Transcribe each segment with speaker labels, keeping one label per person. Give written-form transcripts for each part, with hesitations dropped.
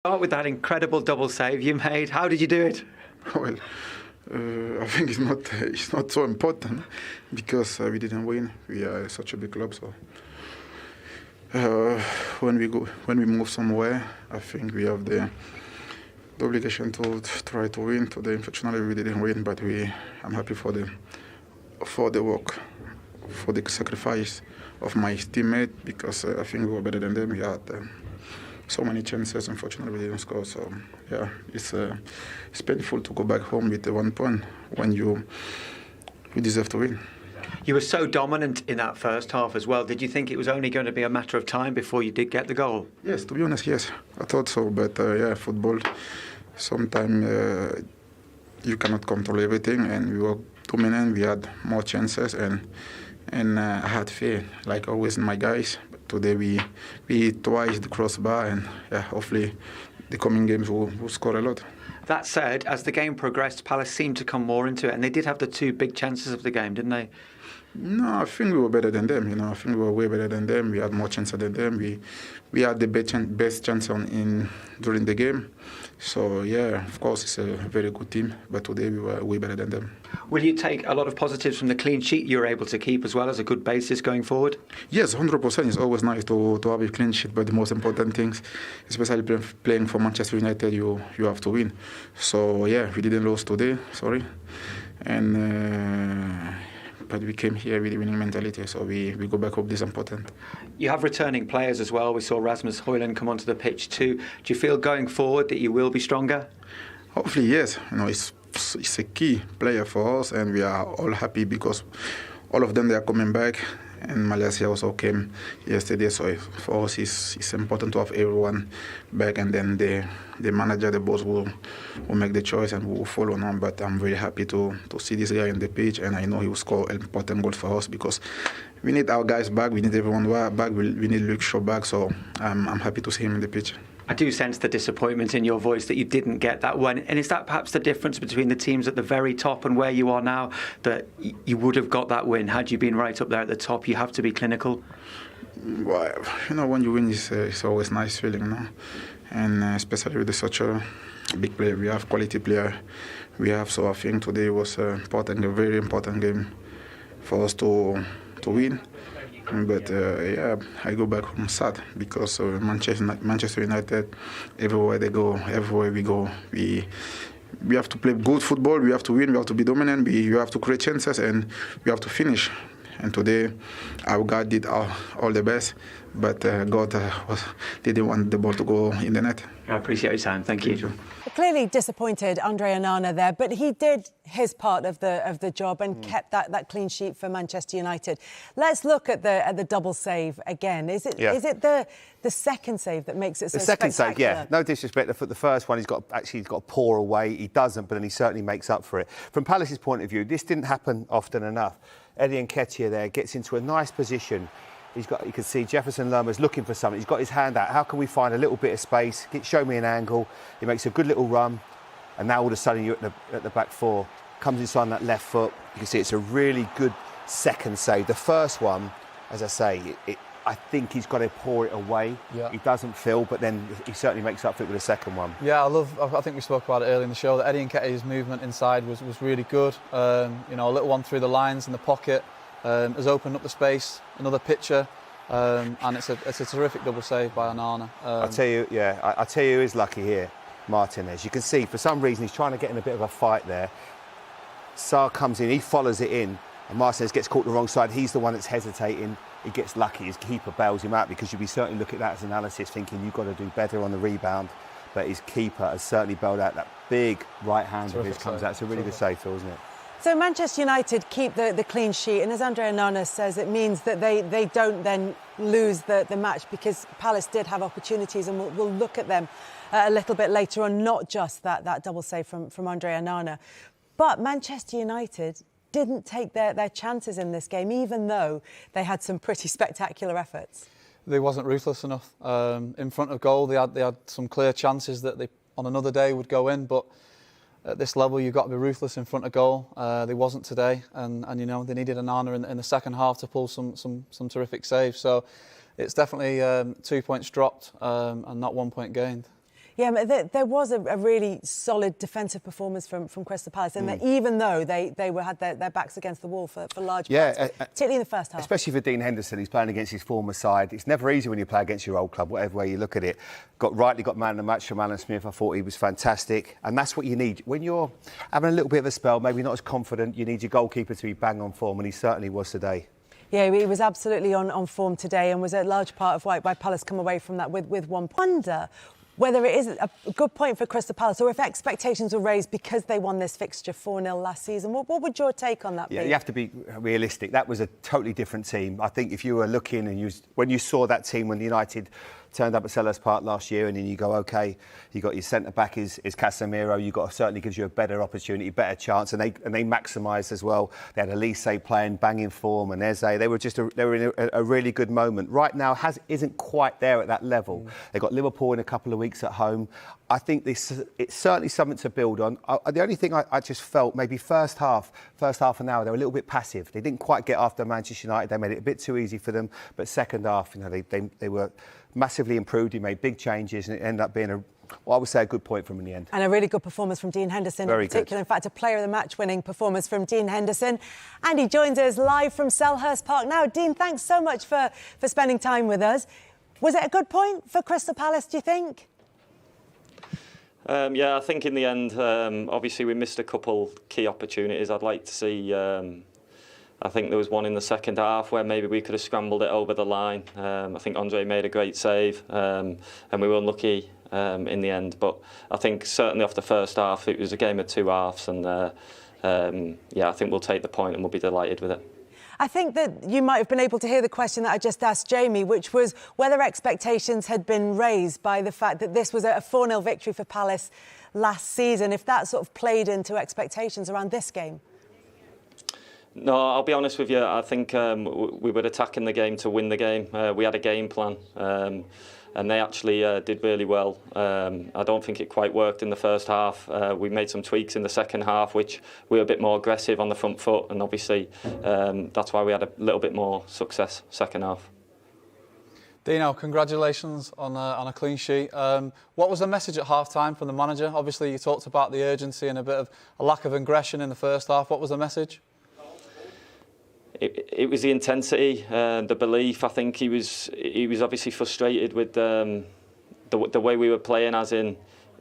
Speaker 1: Start with that incredible double save you made. How did you do it?
Speaker 2: Well, I think it's not so important because we didn't win. We are such a big club, so when we move somewhere, I think we have the obligation to try to win. Today, unfortunately, we didn't win, but I'm happy for the work, for the sacrifice of my teammate because I think we were better than them. We had so many chances. Unfortunately, we didn't score. So yeah, it's painful to go back home with 1 point when you deserve to win.
Speaker 1: You were so dominant in that first half as well. Did you think it was only going to be a matter of time before you did get the goal?
Speaker 2: Yes, to be honest, yes, I thought so. But yeah, football, sometimes you cannot control everything, and we were dominant. We had more chances, and I had faith, like always in my guys. But today we hit twice the crossbar, and yeah, hopefully the coming games will score a lot.
Speaker 1: That said, as the game progressed, Palace seemed to come more into it, and they did have the two big chances of the game, didn't they?
Speaker 2: No, I think we were better than them. I think we were way better than them. We had more chances than them. We had the best chance during the game. So yeah, of course, it's a very good team. But today we were way better than them.
Speaker 1: Will you take a lot of positives from the clean sheet you were able to keep as well as a good basis going forward?
Speaker 2: Yes, 100%. It's always nice to have a clean sheet. But the most important things, especially playing for Manchester United, you have to win. So yeah, we didn't lose today. Sorry, but we came here with a winning mentality, so we go back home. This is important.
Speaker 1: You have returning players as well. We saw Rasmus Højlund come onto the pitch too. Do you feel going forward that you will be stronger?
Speaker 2: Hopefully, yes. It's a key player for us, and we are all happy because all of them, they are coming back. And Malaysia also came yesterday, so for us it's important to have everyone back, and then the manager, the boss will make the choice and we will follow on. But I'm very happy to see this guy on the pitch, and I know he will score an important goal for us because we need our guys back, we need everyone back, we need Luke Shaw back, so I'm happy to see him in the pitch.
Speaker 1: I do sense the disappointment in your voice that you didn't get that one. And is that perhaps the difference between the teams at the very top and where you are now, that you would have got that win had you been right up there at the top? You have to be clinical.
Speaker 2: Well, when you win, it's always a nice feeling, and especially with such a big player. We have quality player. So I think today was a very important game for us to win. But yeah, I go back home sad because Manchester United, everywhere we go, we have to play good football. We have to win. We have to be dominant. We have to create chances, and we have to finish. And today, our God did all the best, but God didn't want the ball to go in the net.
Speaker 1: I appreciate your time. Thank you.
Speaker 3: Clearly disappointed, Andre Onana there, but he did his part of the job and kept that clean sheet for Manchester United. Let's look at the double save again. Is it the second save that makes it so spectacular?
Speaker 4: The second save, yeah. No disrespect for the first one. He's got to pour away. He doesn't, but then he certainly makes up for it. From Palace's point of view, this didn't happen often enough. Eddie Nketiah there gets into a nice position. You can see Jefferson Lerma's looking for something. He's got his hand out. How can we find a little bit of space? Show me an angle. He makes a good little run, and now all of a sudden you're at the back four. Comes inside on that left foot. You can see it's a really good second save. The first one, as I say, I think he's got to pour it away. Yeah. He doesn't feel, but then he certainly makes up for it with the second one.
Speaker 5: Yeah, I think we spoke about it earlier in the show that Eddie Nketiah's movement inside was really good. A little one through the lines in the pocket has opened up the space. Another picture, and it's a terrific double save by Onana.
Speaker 4: I tell you, who is lucky here, Martinez. You can see for some reason he's trying to get in a bit of a fight there. Sarr comes in, he follows it in, and Martinez gets caught the wrong side. He's the one that's hesitating. He gets lucky. His keeper bails him out, because you'd be certainly look at that as analysis, thinking you've got to do better on the rebound. But his keeper has certainly bailed out. That big right hand of his comes out. It's a really good save, Phil, isn't it?
Speaker 3: So Manchester United keep the clean sheet, and as Andre Onana says, it means that they don't then lose the match, because Palace did have opportunities, and we'll look at them a little bit later on, not just that double save from Andre Onana. But Manchester United didn't take their chances in this game, even though they had some pretty spectacular efforts.
Speaker 5: They wasn't ruthless enough. In front of goal, they had some clear chances that they on another day would go in, but at this level you've got to be ruthless in front of goal. They wasn't today, and they needed Onana in the second half to pull some terrific saves. So it's definitely 2 points dropped and not 1 point gained.
Speaker 3: Yeah, but there was a really solid defensive performance from Crystal Palace, and that even though they had their backs against the wall for large parts, particularly in the first half.
Speaker 4: Especially for Dean Henderson, he's playing against his former side. It's never easy when you play against your old club, whatever way you look at it. Got man of the match from Alan Smith. I thought he was fantastic, and that's what you need when you're having a little bit of a spell, maybe not as confident. You need your goalkeeper to be bang on form, and he certainly was today.
Speaker 3: Yeah, he was absolutely on form today, and was a large part of why Palace come away from that with 1 point. Wonder whether it is a good point for Crystal Palace, or if expectations were raised because they won this fixture 4-0 last season. What would your take on that be?
Speaker 4: Yeah, you have to be realistic. That was a totally different team. I think if you were looking and when you saw that team when United turned up at Selhurst Park last year, and then you go, OK, you got your centre-back is Casemiro, certainly gives you a better opportunity, better chance, and they maximised as well. They had Elise playing banging form, and Eze. They were in a really good moment. Right now, isn't quite there at that level. They've got Liverpool in a couple of weeks at home. I think it's certainly something to build on. The only thing I just felt, maybe first half an hour, they were a little bit passive. They didn't quite get after Manchester United. They made it a bit too easy for them. But second half, they were massively improved. He made big changes, and it ended up being I would say a good point from him in the end.
Speaker 3: And a really good performance from Dean Henderson in particular. In fact, a player of the match winning performance from Dean Henderson. And he joins us live from Selhurst Park now. Dean, thanks so much for spending time with us. Was it a good point for Crystal Palace, do you think?
Speaker 6: Yeah, I think in the end, obviously we missed a couple key opportunities. I'd like to see, I think there was one in the second half where maybe we could have scrambled it over the line. I think Andre made a great save, and we were unlucky in the end. But I think certainly off the first half, it was a game of two halves, and yeah, I think we'll take the point and we'll be delighted with it.
Speaker 3: I think that you might have been able to hear the question that I just asked Jamie, which was whether expectations had been raised by the fact that this was a 4-0 victory for Palace last season, if that sort of played into expectations around this game.
Speaker 6: No, I'll be honest with you. I think we were attacking the game to win the game. We had a game plan, and they actually did really well. I don't think it quite worked in the first half. We made some tweaks in the second half, which we were a bit more aggressive on the front foot, and obviously that's why we had a little bit more success second half.
Speaker 5: Dino, congratulations on a clean sheet. What was the message at half-time from the manager? Obviously, you talked about the urgency and a bit of a lack of aggression in the first half. What was the message?
Speaker 6: It was the intensity, the belief. I think he was obviously frustrated with the way we were playing, as in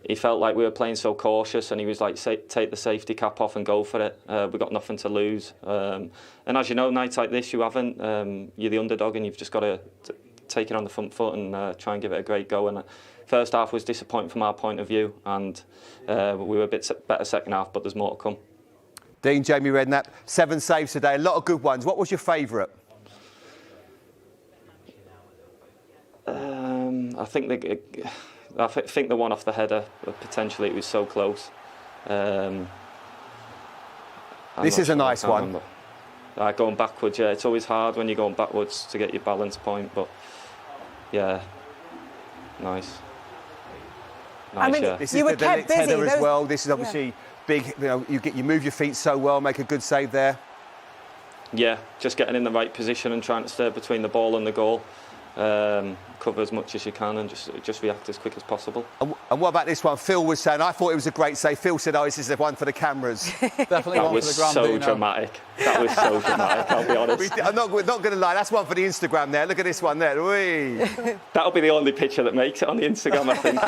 Speaker 6: he felt like we were playing so cautious, and he was like, take the safety cap off and go for it. We've got nothing to lose. And as you know, nights like this, you're the underdog, and you've just got to take it on the front foot and try and give it a great go. And first half was disappointing from our point of view, and we were a bit better second half, but there's more to come.
Speaker 4: Dean, Jamie Redknapp, 7 saves today, a lot of good ones. What was your favourite?
Speaker 6: I think the one off the header, potentially, it was so close.
Speaker 4: This is a nice one.
Speaker 6: Going backwards, yeah, it's always hard when you're going backwards to get your balance point, but yeah, nice.
Speaker 3: I mean,
Speaker 6: yeah.
Speaker 4: This is the header as well. This is obviously big. You move your feet so well, make a good save there.
Speaker 6: Yeah, just getting in the right position and trying to stay between the ball and the goal. Cover as much as you can and just react as quick as possible.
Speaker 4: And what about this one? Phil was saying, I thought it was a great save. Phil said, this is the one for the cameras.
Speaker 5: Definitely
Speaker 6: that
Speaker 5: one for the gram.
Speaker 6: So dramatic. That was so dramatic, I'll be honest.
Speaker 4: I'm not going to lie, that's one for the Instagram there. Look at this one there.
Speaker 6: That'll be the only picture that makes it on the Instagram, I think.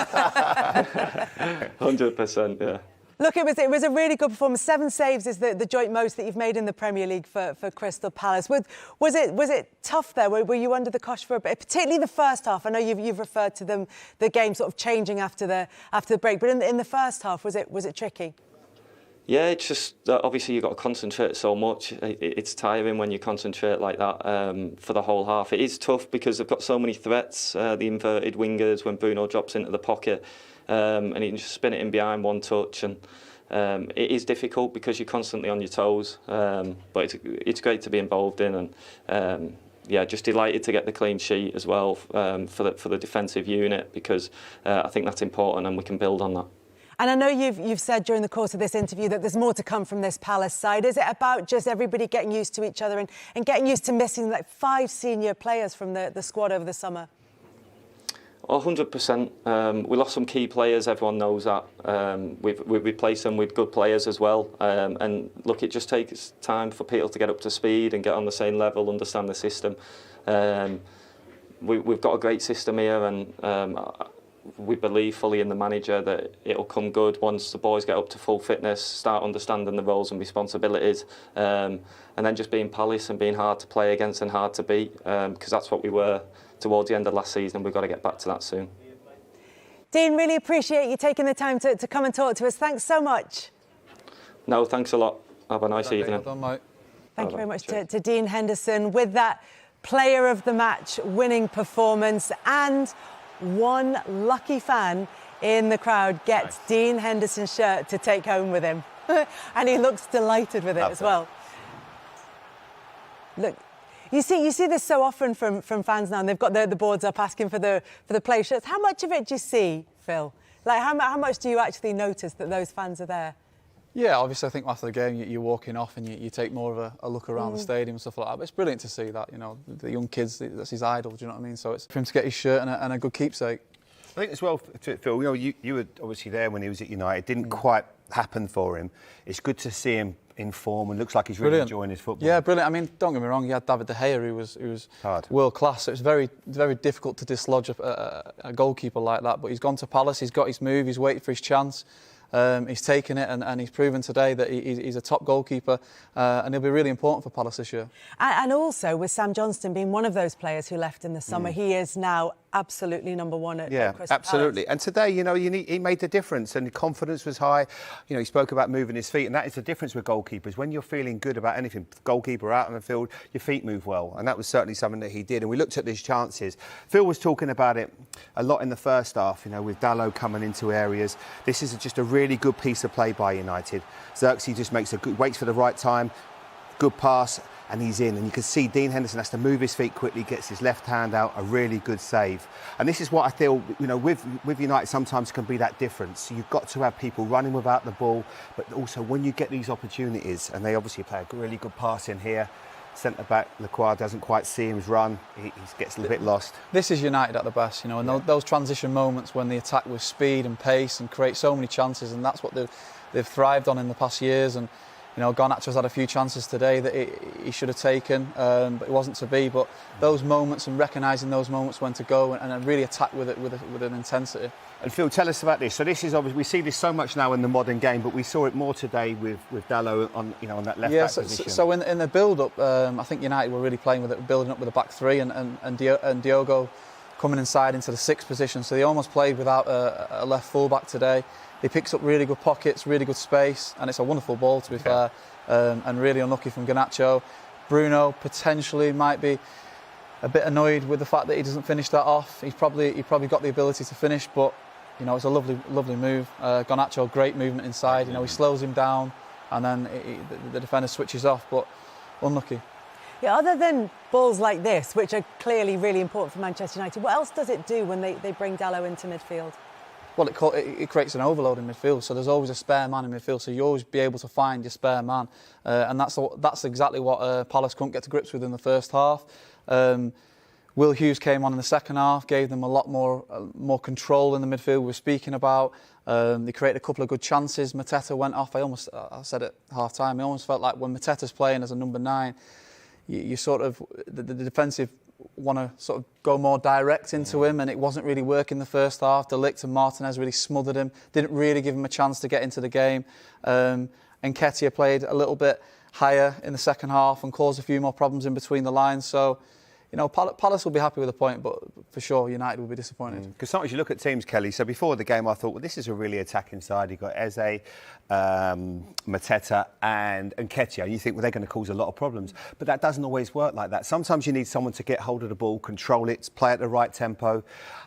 Speaker 6: 100%, yeah.
Speaker 3: Look, it was a really good performance. 7 saves is the joint most that you've made in the Premier League for Crystal Palace. Was it tough there? Were you under the cosh for a bit, particularly the first half? I know you've referred to the game sort of changing after the break, but in the first half, was it tricky?
Speaker 6: Yeah, it's just obviously you've got to concentrate so much. It's tiring when you concentrate like that for the whole half. It is tough because they've got so many threats. The inverted wingers when Bruno drops into the pocket. And he can just spin it in behind one touch, and it is difficult because you're constantly on your toes. But it's great to be involved in, and yeah, just delighted to get the clean sheet as well for the defensive unit, because I think that's important and we can build on that.
Speaker 3: And I know you've said during the course of this interview that there's more to come from this Palace side. Is it about just everybody getting used to each other and getting used to missing like 5 senior players from the squad over the summer?
Speaker 6: 100%. We lost some key players, everyone knows that. We've replaced them with good players as well. And look, it just takes time for people to get up to speed and get on the same level, understand the system. We've got a great system here, and we believe fully in the manager that it'll come good once the boys get up to full fitness, start understanding the roles and responsibilities, and then just being Palace and being hard to play against and hard to beat, because that's what we were towards the end of last season, and we've got to get back to that soon.
Speaker 3: Dean, really appreciate you taking the time to come and talk to us. Thanks so much.
Speaker 6: No, thanks a lot. Have a nice evening.
Speaker 5: Well done, mate.
Speaker 3: Thank you very much to Dean Henderson with that player of the match winning performance, and one lucky fan in the crowd gets Dean Henderson's shirt to take home with him. And he looks delighted with it as well. Look, you see this so often from fans now, and they've got the boards up asking for the play shirts. How much of it do you see, Phil? Like, how much do you actually notice that those fans are there?
Speaker 5: Yeah, obviously, I think after the game, you're walking off and you take more of a look around the stadium and stuff like that. But it's brilliant to see that, you know, the young kids, that's his idol, do you know what I mean? So it's for him to get his shirt and a good keepsake.
Speaker 4: I think as well, Phil, you know, you were obviously there when he was at United. It didn't quite happen for him. It's good to see him in form and looks like he's really enjoying his football. Yeah,
Speaker 5: brilliant. I mean, don't get me wrong, he had David De Gea, who was world class. So it's very difficult to dislodge a goalkeeper like that. But he's gone to Palace, he's got his move, he's waited for his chance. He's taken it and he's proven today that he's a top goalkeeper, and he'll be really important for Palace this year. And
Speaker 3: also, with Sam Johnston being one of those players who left in the summer, he is now absolutely number one at Crystal
Speaker 4: absolutely.
Speaker 3: Palace.
Speaker 4: And today, you know, he made the difference, and the confidence was high. You know, he spoke about moving his feet, and that is the difference with goalkeepers. When you're feeling good about anything, goalkeeper out on the field, your feet move well, and that was certainly something that he did. And we looked at these chances. Phil was talking about it a lot in the first half, you know, with Dalot coming into areas. This is just a really good piece of play by United. Xerxes just waits for the right time, good pass, and he's in. And you can see Dean Henderson has to move his feet quickly, gets his left hand out, a really good save. And this is what I feel, you know, with United sometimes can be that difference. You've got to have people running without the ball, but also when you get these opportunities, and they obviously play a really good pass in here, centre-back Lacroix doesn't quite see him run, he gets a little bit lost.
Speaker 5: This is United at the best, you know, and those transition moments when they attack with speed and pace and create so many chances, and that's what they've thrived on in the past years. And you know, Garnacho's had a few chances today that he should have taken, but it wasn't to be. But those moments and recognising those moments when to go and really attack with it with an intensity.
Speaker 4: And Phil, tell us about this. So this is obviously, we see this so much now in the modern game, but we saw it more today with Dalot on that left back position.
Speaker 5: So in the build-up, I think United were really playing with it, building up with a back three, and Diogo coming inside into the sixth position. So they almost played without a left full-back today. He picks up really good pockets, really good space, and it's a wonderful ball, to be fair, and really unlucky from Garnacho. Bruno potentially might be a bit annoyed with the fact that he doesn't finish that off. He probably got the ability to finish, but you know, it's a lovely move. Garnacho, great movement inside. You know, he slows him down, and then the defender switches off, but unlucky.
Speaker 3: Yeah, other than balls like this, which are clearly really important for Manchester United, what else does it do when they bring Dalot into midfield?
Speaker 5: Well, it creates an overload in midfield, so there's always a spare man in midfield, so you always be able to find your spare man, and that's exactly what Palace couldn't get to grips with in the first half. Will Hughes came on in the second half, gave them a lot more control in the midfield we were speaking about. They created a couple of good chances. Mateta went off. I said at half time, I almost felt like when Mateta's playing as a number 9, you sort of the defensive want to sort of go more direct into him, and it wasn't really working the first half. De Ligt and Martinez really smothered him, didn't really give him a chance to get into the game. And Nketiah played a little bit higher in the second half and caused a few more problems in between the lines. So, you know, Palace will be happy with the point, but for sure United will be disappointed.
Speaker 4: Because sometimes you look at teams, Kelly, so before the game I thought, well, this is a really attacking side. You've got Eze, Mateta and Nketiah, and you think, well, they're going to cause a lot of problems. But that doesn't always work like that. Sometimes you need someone to get hold of the ball, control it, play at the right tempo.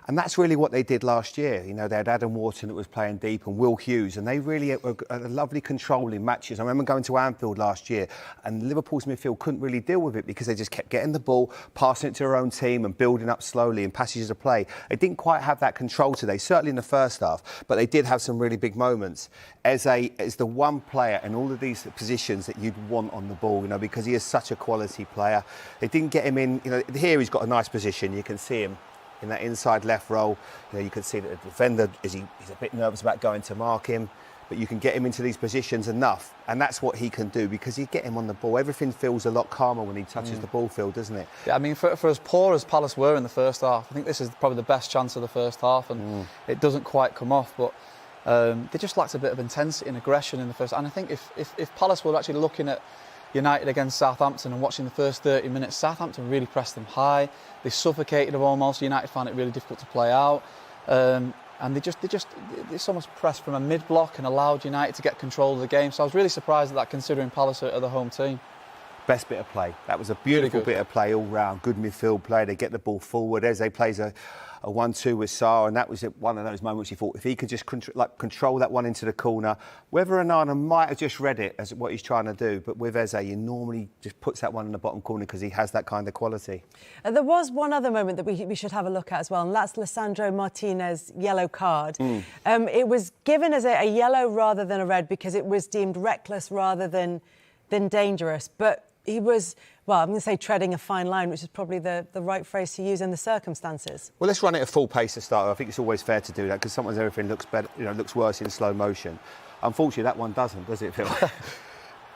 Speaker 4: And that's really what they did last year. You know, they had Adam Wharton that was playing deep and Will Hughes, and they really had a lovely control in matches. I remember going to Anfield last year, and Liverpool's midfield couldn't really deal with it because they just kept getting the ball, passing it to their own team and building up slowly in passages of play. They didn't quite have that control today, certainly in the first half, but they did have some really big moments. Eze is the one player in all of these positions that you'd want on the ball, you know, because he is such a quality player. They didn't get him in, you know, here he's got a nice position, you can see him in that inside left role. You know, you can see that the defender he's a bit nervous about going to mark him, but you can get him into these positions enough, and that's what he can do because you get him on the ball. Everything feels a lot calmer when he touches the ball field, doesn't it?
Speaker 5: Yeah, I mean, for as poor as Palace were in the first half, I think this is probably the best chance of the first half, and it doesn't quite come off, but they just lacked a bit of intensity and aggression in the first. And I think if Palace were actually looking at United against Southampton and watching the first 30 minutes, Southampton really pressed them high. They suffocated them almost. United found it really difficult to play out. And they almost pressed from a mid-block and allowed United to get control of the game. So I was really surprised at that, considering Palace are the home team.
Speaker 4: Best bit of play. That was a beautiful bit of play all round. Good midfield play. They get the ball forward. Eze plays a 1-2 with Sarr, and that was one of those moments you thought if he could just control that one into the corner, whether Onana might have just read it as what he's trying to do, but with Eze, he normally just puts that one in the bottom corner because he has that kind of quality.
Speaker 3: There was one other moment that we should have a look at as well, and that's Lisandro Martinez's yellow card. It was given as a yellow rather than a red because it was deemed reckless rather than dangerous, but he was, well, I'm going to say treading a fine line, which is probably the right phrase to use in the circumstances.
Speaker 4: Well, let's run it at full pace to start. I think it's always fair to do that because sometimes everything looks better, looks worse in slow motion. Unfortunately, that one doesn't, does it, Phil?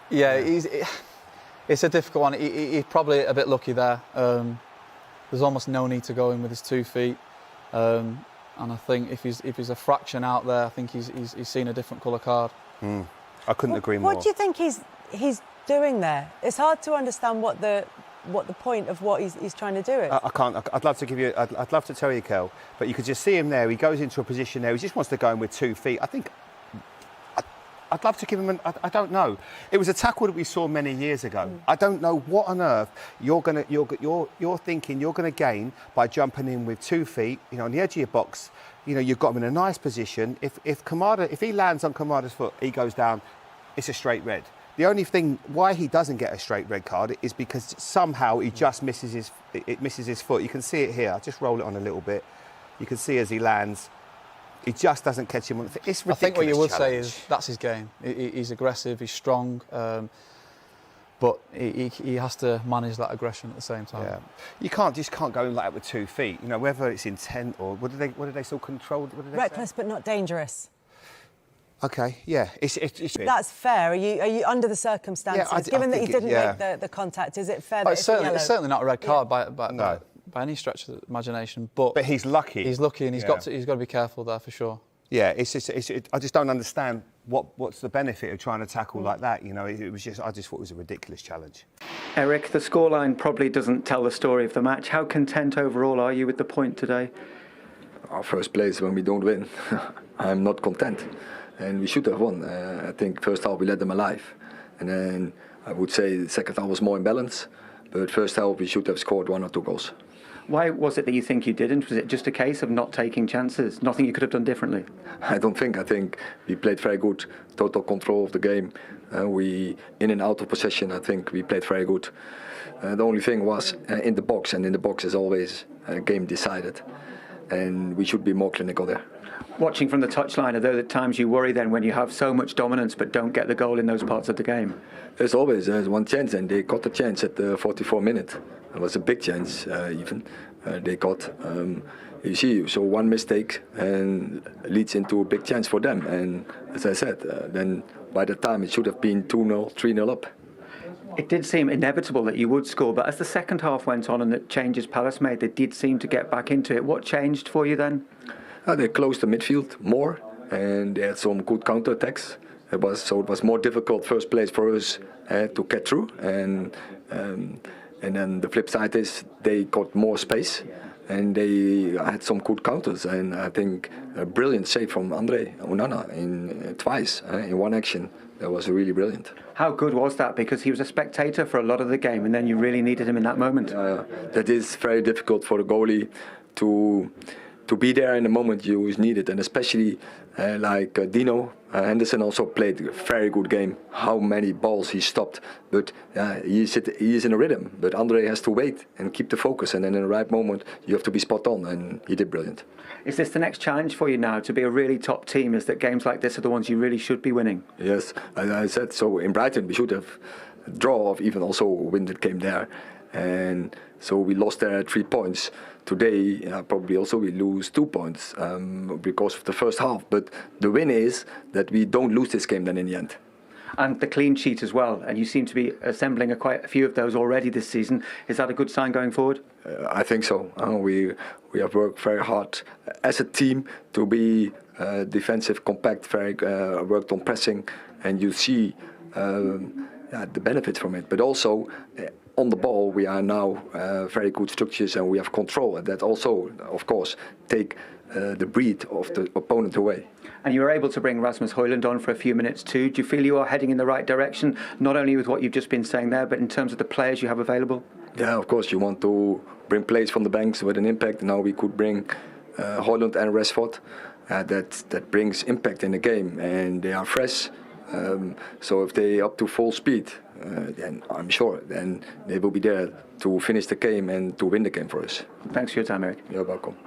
Speaker 5: Yeah, it's a difficult one. He's probably a bit lucky there. There's almost no need to go in with his 2 feet. And I think if he's a fraction out there, I think he's seen a different colour card.
Speaker 4: I couldn't agree more.
Speaker 3: What do you think he's doing there? It's hard to understand what the point of what he's trying to do is.
Speaker 4: I can't. I'd love to give you. I'd love to tell you, Kel, but you could just see him there. He goes into a position there. He just wants to go in with 2 feet. I think. I'd love to give him. I don't know. It was a tackle that we saw many years ago. I don't know what on earth you're thinking you're gonna gain by jumping in with 2 feet. On the edge of your box. You've got him in a nice position. If he lands on Kamada's foot, he goes down. It's a straight red. The only thing why he doesn't get a straight red card is because somehow he just misses his foot. You can see it here. I'll just roll it on a little bit. You can see as he lands, he just doesn't catch him on the foot. It's ridiculous.
Speaker 5: I think what you would say is that's his game. He's aggressive, he's strong, but he has to manage that aggression at the same time.
Speaker 4: Yeah. You can't go in like that with 2 feet. Whether it's intent or what did they still control?
Speaker 3: Reckless but not dangerous.
Speaker 4: Okay, yeah, it's
Speaker 3: that's fair. Are you under the circumstances? Given that he didn't make the contact, is it fair that
Speaker 5: it's certainly not a red card by any stretch of the imagination. But
Speaker 4: he's lucky.
Speaker 5: He's lucky, and he's got to be careful there for sure.
Speaker 4: Yeah, I just don't understand what's the benefit of trying to tackle like that. It was just I just thought it was a ridiculous challenge.
Speaker 1: Erik, the scoreline probably doesn't tell the story of the match. How content overall are you with the point today?
Speaker 7: Our first place when we don't win, I'm not content. And we should have won. I think first half we let them alive. And then I would say the second half was more in balance. But first half we should have scored 1 or 2 goals.
Speaker 1: Why was it that you think you didn't? Was it just a case of not taking chances? Nothing you could have done differently?
Speaker 7: I don't think. I think we played very good. Total control of the game. We in and out of possession. I think we played very good. The only thing was in the box. And in the box is always a game decided. And we should be more clinical there.
Speaker 1: Watching from the touchline, are there the times you worry then when you have so much dominance but don't get the goal in those parts of the game?
Speaker 7: There's always one chance, and they got the chance at the 44th minute. It was a big chance, even. They got, you see, so one mistake and leads into a big chance for them. And as I said, then by the time it should have been 2-0, 3-0 up.
Speaker 1: It did seem inevitable that you would score, but as the second half went on and the changes Palace made, they did seem to get back into it. What changed for you then?
Speaker 7: They closed the midfield more, and they had some good counter-attacks. It was more difficult first place for us to get through, and then the flip side is they got more space, and they had some good counters. And I think a brilliant save from Onana in twice in one action. That was really brilliant.
Speaker 1: How good was that? Because he was a spectator for a lot of the game, and then you really needed him in that moment.
Speaker 7: That is very difficult for the goalie to be there in the moment you need it, and especially like Dino Henderson also played a very good game. How many balls he stopped, but he is in a rhythm. But Andre has to wait and keep the focus, and then in the right moment you have to be spot on, and he did brilliant.
Speaker 1: Is this the next challenge for you now, to be a really top team? Is that games like this are the ones you really should be winning?
Speaker 7: Yes, as I said, so in Brighton we should have draw or even also win that game there. And So we lost there 3 points. Today, probably also we lose 2 points because of the first half. But the win is that we don't lose this game then in the end.
Speaker 1: And the clean sheet as well. And you seem to be assembling quite a few of those already this season. Is that a good sign going forward?
Speaker 7: I think so. We have worked very hard as a team to be defensive, compact, very worked on pressing, and you see the benefits from it. But also on the ball, we are now very good structures and we have control, and that also, of course, take the breed of the opponent away.
Speaker 1: And you were able to bring Rasmus Højlund on for a few minutes too. Do you feel you are heading in the right direction, not only with what you've just been saying there, but in terms of the players you have available?
Speaker 7: Yeah, of course, you want to bring players from the banks with an impact. Now we could bring Højlund and Rashford. That brings impact in the game, and they are fresh. So if they up to full speed, then I'm sure then they will be there to finish the game and to win the game for us.
Speaker 1: Thanks for your time, Erik.
Speaker 7: You're welcome.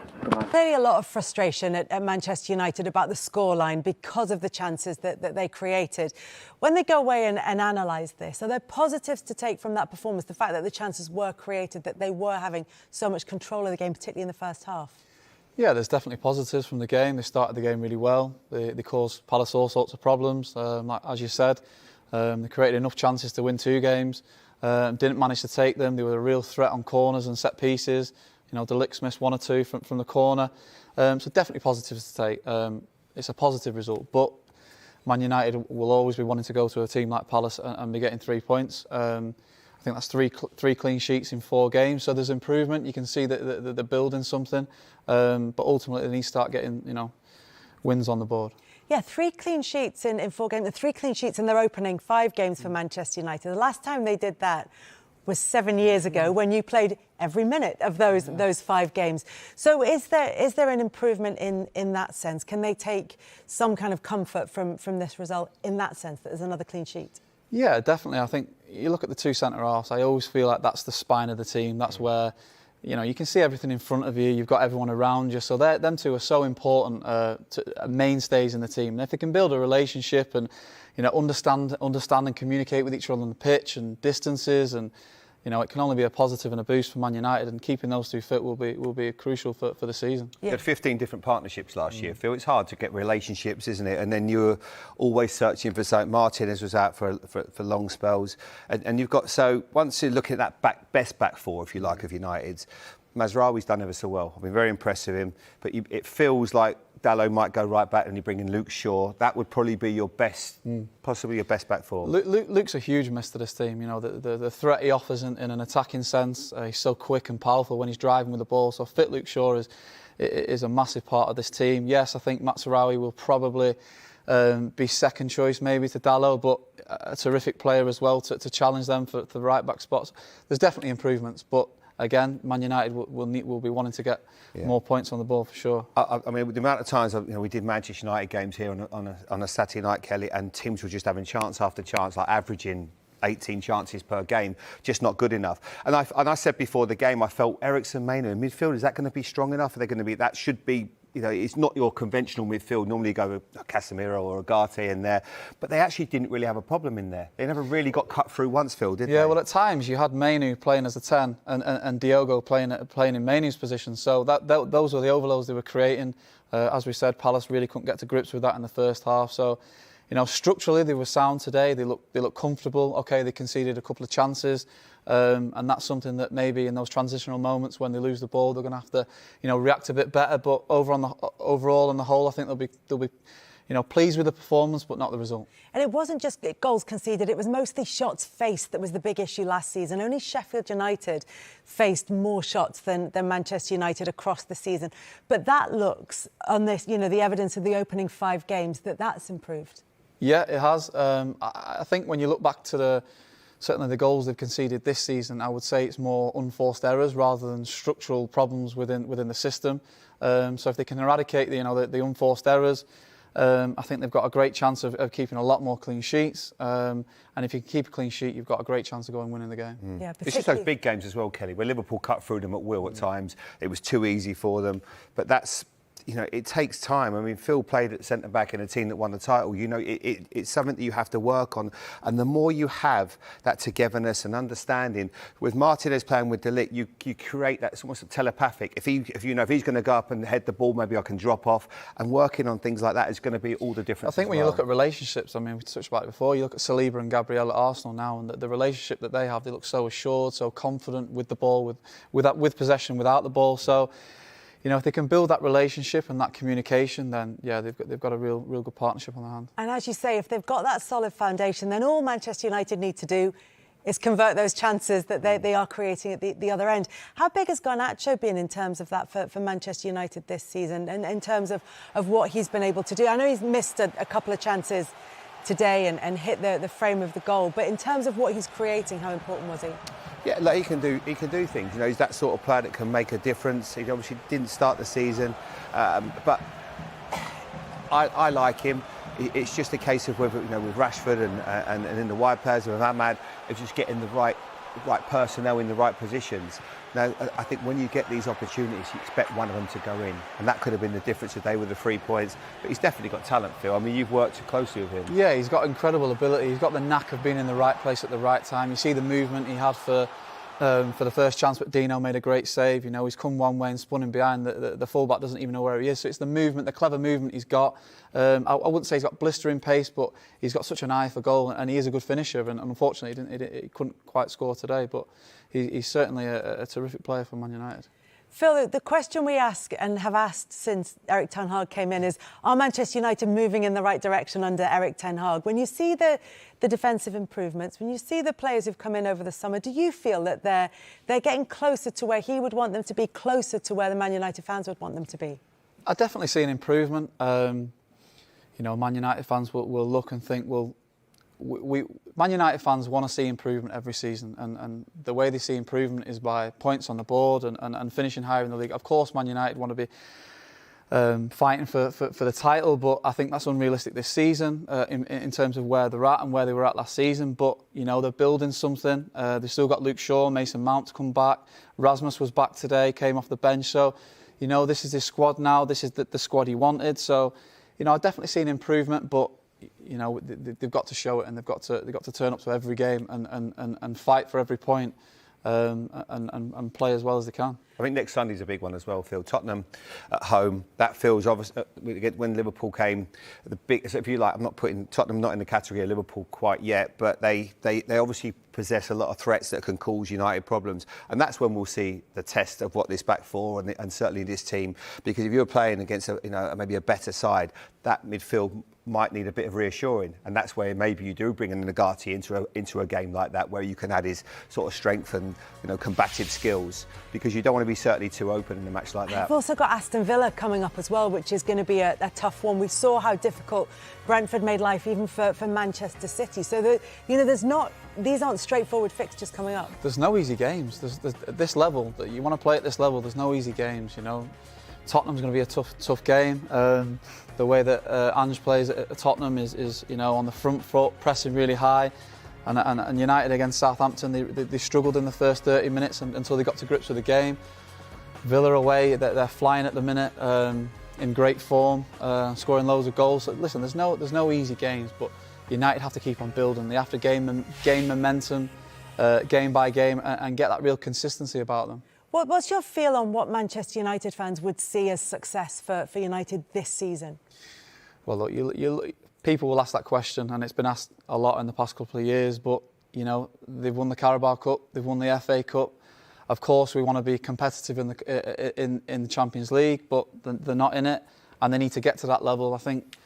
Speaker 3: Clearly a lot of frustration at Manchester United about the scoreline because of the chances that they created. When they go away and analyse this, are there positives to take from that performance, the fact that the chances were created, that they were having so much control of the game, particularly in the first half?
Speaker 5: Yeah, there's definitely positives from the game. They started the game really well. They caused Palace all sorts of problems, like, as you said. They created enough chances to win 2 games. Didn't manage to take them. They were a real threat on corners and set pieces. You know, De Ligt missed 1 or 2 from the corner. So definitely positives to take. It's a positive result. But Man United will always be wanting to go to a team like Palace and be getting 3 points. I think that's three clean sheets in 4 games. So there's improvement. You can see that they're building something. But ultimately, they need to start getting, wins on the board.
Speaker 3: Yeah, 3 clean sheets in 4 games. The 3 clean sheets in their opening 5 games for Manchester United. The last time they did that was 7 years ago when you played every minute of those 5 games. So is there an improvement in that sense? Can they take some kind of comfort from this result in that sense, that there's another clean sheet?
Speaker 5: Yeah, definitely. I think you look at the 2 centre-halves, I always feel like that's the spine of the team. That's where, you can see everything in front of you. You've got everyone around you. So them 2 are so important, mainstays in the team. And if they can build a relationship and, understand and communicate with each other on the pitch and distances, and it can only be a positive and a boost for Man United, and keeping those 2 fit will be crucial for the season.
Speaker 4: Yeah. You had 15 different partnerships last year, Phil. It's hard to get relationships, isn't it? And then you're always searching for something. Martinez was out for long spells. And you've got, so once you look at that best back 4, if you like, of United's, Mazraoui's done ever so well. I've been very impressed with him. But it feels like Dalot might go right back and you bring in Luke Shaw. That would probably be your best, possibly your best back 4.
Speaker 5: Luke's a huge miss to this team. The threat he offers in an attacking sense. He's so quick and powerful when he's driving with the ball. So fit Luke Shaw is a massive part of this team. Yes, I think Mazraoui will probably be second choice maybe to Dalot, but a terrific player as well to challenge them for the right back spots. There's definitely improvements, but again, Man United will be wanting to get more points on the ball for sure.
Speaker 4: I mean, the amount of times we did Manchester United games here on a Saturday night, Kelly, and teams were just having chance after chance, like averaging 18 chances per game, just not good enough. And I said before the game, I felt Eriksen, Mainu in midfield, is that going to be strong enough? Are they going to be? That should be. It's not your conventional midfield. Normally you go with Casemiro or Ugarte in there. But they actually didn't really have a problem in there. They never really got cut through once, Phil, did they?
Speaker 5: Yeah, well, at times you had Mainu playing as a 10 and Diogo playing in Mainu's position. So those were the overloads they were creating. As we said, Palace really couldn't get to grips with that in the first half. So, structurally they were sound today. They look comfortable. OK, they conceded a couple of chances. And that's something that maybe in those transitional moments when they lose the ball, they're going to have to, react a bit better. But overall, on the whole, I think they'll be, pleased with the performance, but not the result.
Speaker 3: And it wasn't just goals conceded; it was mostly shots faced that was the big issue last season. Only Sheffield United faced more shots than Manchester United across the season. But that looks on this, the evidence of the opening 5 games that's improved.
Speaker 5: Yeah, it has. I think when you look back to certainly the goals they've conceded this season, I would say it's more unforced errors rather than structural problems within the system. So if they can eradicate the unforced errors, I think they've got a great chance of keeping a lot more clean sheets. And if you can keep a clean sheet, you've got a great chance of going winning the game.
Speaker 3: Yeah,
Speaker 4: it's just those big games as well, Kelly, where Liverpool cut through them at will at times. It was too easy for them. But that's it takes time. I mean, Phil played at centre back in a team that won the title. It's something that you have to work on, and the more you have that togetherness and understanding. With Martinez playing with De Ligt, you create that. It's almost telepathic. If he's going to go up and head the ball, maybe I can drop off. And working on things like that is going to be all the difference.
Speaker 5: I think when you look at relationships, I mean, we touched about it before. You look at Saliba and Gabriel at Arsenal now, and the relationship that they have, they look so assured, so confident with the ball, with possession, without the ball. So, if they can build that relationship and that communication, then yeah, they've got a real good partnership on their hands.
Speaker 3: And as you say, if they've got that solid foundation, then all Manchester United need to do is convert those chances that they are creating at the other end. How big has Garnacho been in terms of that for Manchester United this season, and in terms of what he's been able to do? I know he's missed a couple of chances today and hit the frame of the goal, but in terms of what he's creating, how important was he?
Speaker 4: Yeah, like he can do things. He's that sort of player that can make a difference. He obviously didn't start the season, but I like him. It's just a case of whether with Rashford and in the wide players with Ahmad, of just getting the right personnel in the right positions. Now, I think when you get these opportunities, you expect one of them to go in, and that could have been the difference today with the 3 points. But he's definitely got talent, Phil. I mean, you've worked closely with him.
Speaker 5: Yeah, he's got incredible ability. He's got the knack of being in the right place at the right time. You see the movement he had for the first chance, but Dino made a great save. He's come one way and spun him behind. The fullback doesn't even know where he is. So it's the movement, the clever movement he's got. I wouldn't say he's got blistering pace, but he's got such an eye for goal, and he is a good finisher. And unfortunately, he couldn't quite score today, but he's certainly a terrific player for Man United.
Speaker 3: Phil, the question we ask and have asked since Erik ten Hag came in is, are Manchester United moving in the right direction under Erik ten Hag? When you see the defensive improvements, when you see the players who've come in over the summer, do you feel that they're getting closer to where he would want them to be, closer to where the Man United fans would want them to be?
Speaker 5: I definitely see an improvement. Man United fans will look and think, well, Man United fans want to see improvement every season, and the way they see improvement is by points on the board and finishing higher in the league. Of course, Man United want to be fighting for the title, but I think that's unrealistic this season in terms of where they're at and where they were at last season. But they're building something. They've still got Luke Shaw, Mason Mount to come back. Rasmus was back today, came off the bench. So this is his squad now. This is the squad he wanted. So I've definitely seen improvement, but they've got to show it, and they've got to turn up to every game and fight for every point, and play as well as they can.
Speaker 4: I think next Sunday's a big one as well, Phil. Tottenham at home. That feels obvious. When Liverpool came, so if you like, I'm not putting Tottenham not in the category of Liverpool quite yet, but they obviously possess a lot of threats that can cause United problems, and that's when we'll see the test of what this back four and certainly this team. Because if you're playing against maybe a better side, that midfield might need a bit of reassuring, and that's where maybe you do bring in Nagati into a game like that, where you can add his sort of strength and combative skills, because you don't want to be certainly too open in a match like that.
Speaker 3: We've also got Aston Villa coming up as well, which is going to be a tough one. We saw how difficult Brentford made life even for Manchester City. So these aren't straightforward fixtures coming up.
Speaker 5: There's no easy games. There's at this level, that you want to play at this level, there's no easy games. Tottenham's going to be a tough game. The way that Ange plays at Tottenham is on the front foot, pressing really high. And United against Southampton, they struggled in the first 30 minutes until they got to grips with the game. Villa away, they're flying at the minute, in great form, scoring loads of goals. So listen, there's no easy games, but United have to keep on building. They have to gain momentum, game by game, and get that real consistency about them.
Speaker 3: What's your feel on what Manchester United fans would see as success for United this season?
Speaker 5: Well, look, people will ask that question, and it's been asked a lot in the past couple of years, but they've won the Carabao Cup, they've won the FA Cup. Of course, we want to be competitive in the Champions League, but they're not in it, and they need to get to that level. I think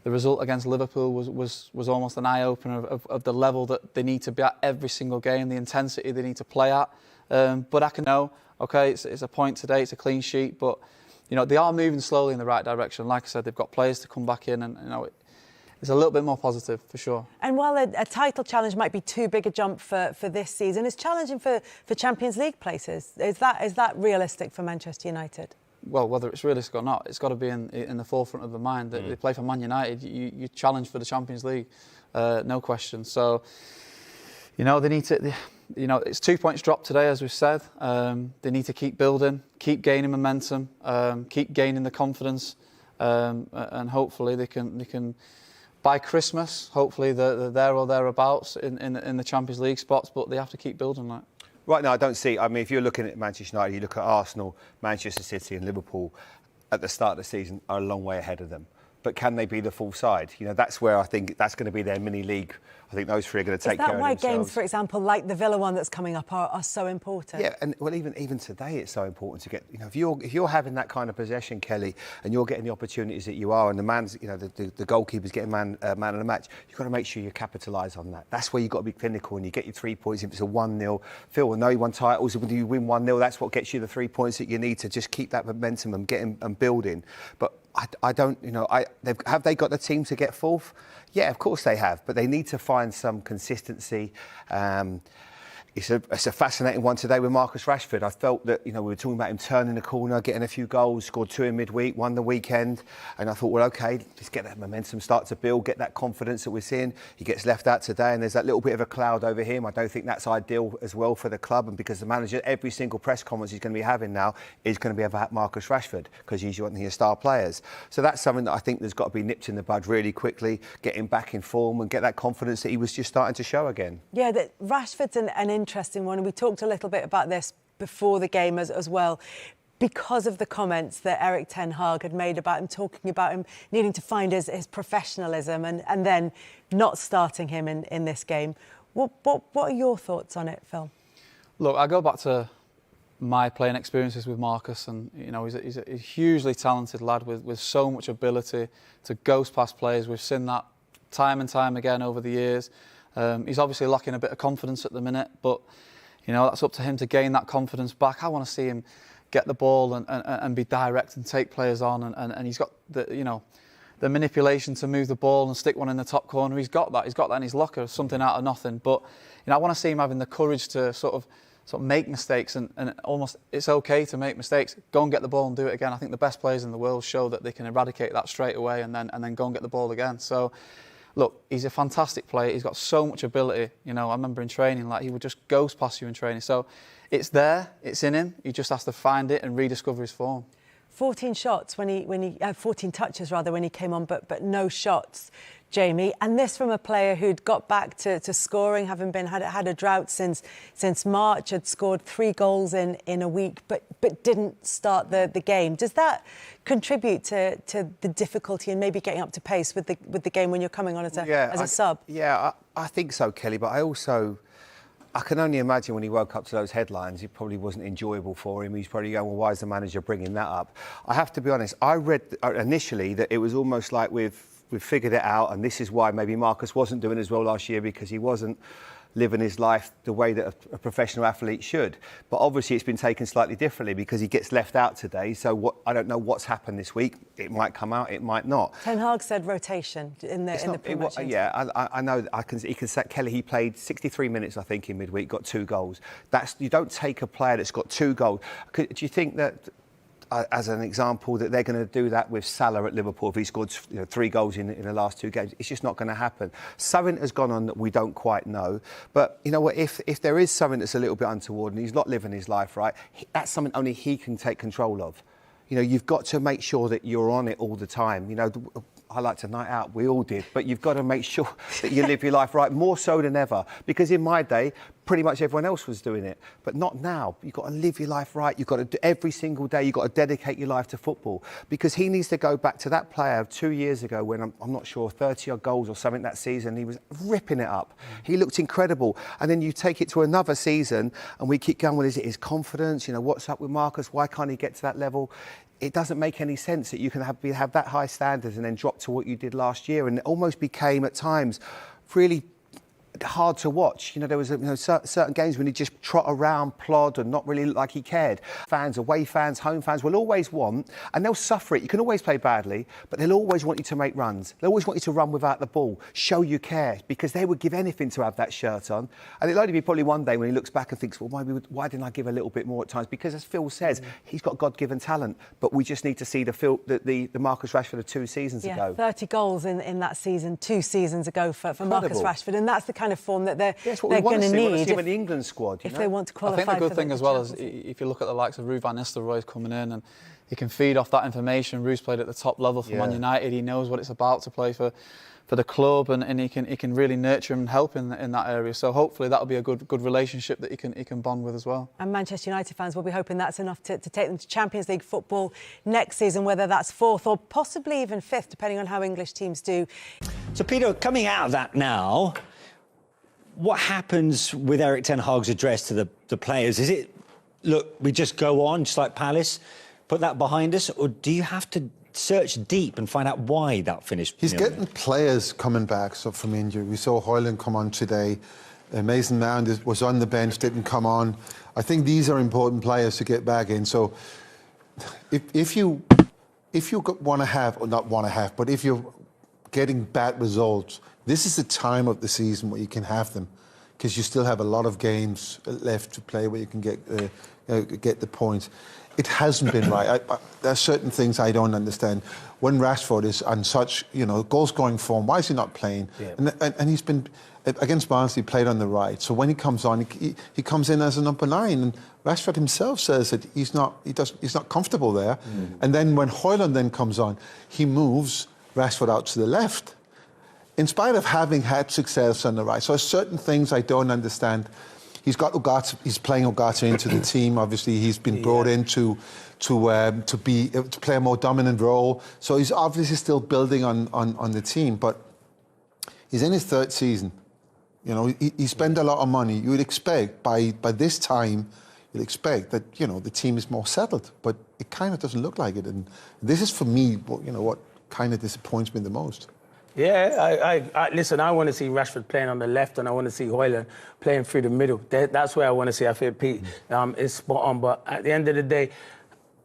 Speaker 5: the result against Liverpool was almost an eye-opener of the level that they need to be at every single game, the intensity they need to play at. But I can know, okay, it's a point today, it's a clean sheet, but they are moving slowly in the right direction. Like I said, they've got players to come back in, and it's a little bit more positive for sure. And
Speaker 3: while a title challenge might be too big a jump for this season, it's challenging for Champions League places. Is that realistic for Manchester United?
Speaker 5: Well, whether it's realistic or not, it's got to be in the forefront of the mind. That they play for Man United, you challenge for the Champions League, no question. So, they need to. you know, it's 2 points dropped today, as we've said. They need to keep building, keep gaining momentum, keep gaining the confidence, and hopefully they can. By Christmas, hopefully they're there or thereabouts in the Champions League spots, but they have to keep building that.
Speaker 4: Right now, I don't see. I mean, if you're looking at Manchester United, you look at Arsenal, Manchester City, and Liverpool. At the start of the season, are a long way ahead of them. But can they be the full side? You know, that's where I think that's going to be their mini league. I think those three are going to take care of themselves.
Speaker 3: Is that why games, for example, like the Villa one that's coming up, are so important?
Speaker 4: Yeah, and well, even today, it's so important to get. You know, if you're having that kind of possession, Kelly, and you're getting the opportunities that you are, and the man's, you know, the goalkeeper's getting man of the match, you've got to make sure you capitalise on that. That's where you've got to be clinical, and you get your 3 points. If it's a 1-0, Phil, I know you won titles. When you win 1-0, that's what gets you the 3 points that you need to just keep that momentum and getting and building. But I don't, you know, have they got the team to get fourth? Yeah, of course they have, but they need to find some consistency. It's a fascinating one today with Marcus Rashford. I felt that, you know, we were talking about him turning the corner, getting a few goals, scored 2 in midweek, won the weekend. And I thought, well, OK, let's get that momentum, start to build, get that confidence that we're seeing. He gets left out today and there's that little bit of a cloud over him. I don't think that's ideal as well for the club. And because the manager, every single press conference he's going to be having now is going to be about Marcus Rashford because he's one of his star players. So that's something that I think there's got to be nipped in the bud really quickly, get him back in form and get that confidence that he was just starting to show again.
Speaker 3: Yeah, that Rashford's an interesting one. And we talked a little bit about this before the game as well, because of the comments that Erik Ten Hag had made about him, talking about him needing to find his professionalism and then not starting him in this game. What are your thoughts on it, Phil?
Speaker 5: Look, I go back to my playing experiences with Marcus, and you know he's a hugely talented lad with so much ability to ghost past players. We've seen that time and time again over the years. He's obviously lacking a bit of confidence at the minute, but you know, that's up to him to gain that confidence back. I want to see him get the ball and be direct and take players on. And he's got the manipulation to move the ball and stick one in the top corner. He's got that. He's got that in his locker, something out of nothing. But you know, I want to see him having the courage to sort of make mistakes and almost it's okay to make mistakes. Go and get the ball and do it again. I think the best players in the world show that they can eradicate that straight away and then go and get the ball again. So. Look, he's a fantastic player. He's got so much ability. You know, I remember in training, like he would just ghost past you in training. So it's there, it's in him. He just has to find it and rediscover his form. 14 shots 14 touches rather when he came on, but no shots, Jamie. And this from a player who'd got back to scoring, having had a drought since March, had scored 3 goals in a week, but didn't start the game. Does that contribute to the difficulty in maybe getting up to pace with the game when you're coming on as a sub?
Speaker 4: Yeah, I think so, Kelly. But I can only imagine when he woke up to those headlines, it probably wasn't enjoyable for him. He's probably going, well, why is the manager bringing that up? I have to be honest, I read initially that it was almost like we've figured it out, and this is why maybe Marcus wasn't doing as well last year, because he wasn't living his life the way that a professional athlete should. But obviously it's been taken slightly differently because he gets left out today. So I don't know what's happened this week. It might come out, it might not.
Speaker 3: Ten Hag said rotation in the pre-match.
Speaker 4: Yeah, I know. He can say Kelly. He played 63 minutes, I think, in midweek. Got 2 goals. You don't take a player that's got 2 goals. Do you think that? As an example, that they're going to do that with Salah at Liverpool if he scored 3 goals in the last 2 games. It's just not going to happen. Something has gone on that we don't quite know. But you know what? If there is something that's a little bit untoward and he's not living his life right, that's something only he can take control of. You know, you've got to make sure that you're on it all the time. You know, I like to night out, we all did, but you've got to make sure that you live your life right, more so than ever. Because in my day, pretty much everyone else was doing it, but not now. You've got to live your life right. You've got to do every single day. You've got to dedicate your life to football, because he needs to go back to that player of 2 years ago when I'm not sure 30-odd goals or something that season. He was ripping it up. He looked incredible. And then you take it to another season, and we keep going. Well, is it his confidence? You know, what's up with Marcus? Why can't he get to that level? It doesn't make any sense that you can have that high standards and then drop to what you did last year. And it almost became, at times, really hard to watch. You know, there was certain games when he just trot around, plod, and not really look like he cared. Fans, away fans, home fans will always want, and they'll suffer it. You can always play badly, but they'll always want you to make runs. They'll always want you to run without the ball, show you care, because they would give anything to have that shirt on. And it'll only be probably one day when he looks back and thinks, well, why didn't I give a little bit more at times? Because as Phil says, he's got God-given talent, but we just need to see the Marcus Rashford of 2 seasons ago.
Speaker 3: 30 goals in that season, 2 seasons ago for Marcus Rashford, and that's the kind kind of form that they're
Speaker 4: That's what we
Speaker 3: going
Speaker 4: want to
Speaker 3: to
Speaker 4: see. We want to
Speaker 3: need
Speaker 4: see him in the England squad.
Speaker 3: if they want to qualify.
Speaker 5: I think the good
Speaker 3: for
Speaker 5: thing as well is
Speaker 3: Champions League.
Speaker 5: if you look at the likes of Ruud van Nistelrooy coming in and he can feed off that information. Ruud's played at the top level for Man United. He knows what it's about to play for the club, and he can really nurture him and help in that area. So hopefully that'll be a good relationship that he can bond with as well.
Speaker 3: And Manchester United fans will be hoping that's enough to take them to Champions League football next season, whether that's 4th or possibly even 5th, depending on how English teams do.
Speaker 8: So, Peter, coming out of that now, what happens with Erik ten Hag's address to the players? Is it, look, we just go on, just like Palace, put that behind us, or do you have to search deep and find out why that finished?
Speaker 9: He's getting players coming back from injury. We saw Højlund come on today. Mason Mount was on the bench, didn't come on. I think these are important players to get back in. So if you want to have, or not want to have, but if you're getting bad results, this is the time of the season where you can have them, because you still have a lot of games left to play where you can get the points. It hasn't been right. There are certain things I don't understand. When Rashford is on such, goal-scoring form, why is he not playing? Yeah. And he's been, against Barnsley, played on the right. So when he comes on, he comes in as a number 9. And Rashford himself says that he's not comfortable there. And then when Højlund then comes on, he moves Rashford out to the left, in spite of having had success on the right. So certain things I don't understand. He's got Ugarte. He's playing Ugarte into the team. Obviously, he's been brought in to play a more dominant role. So he's obviously still building on the team. But he's in his 3rd season. He spent a lot of money. You would expect by this time, you'd expect that the team is more settled. But it kind of doesn't look like it. And this is for me, what kind of disappoints me the most.
Speaker 10: Yeah, listen, I want to see Rashford playing on the left, and I want to see Højlund playing through the middle. That's where I want to see. I feel Pete is spot on. But at the end of the day,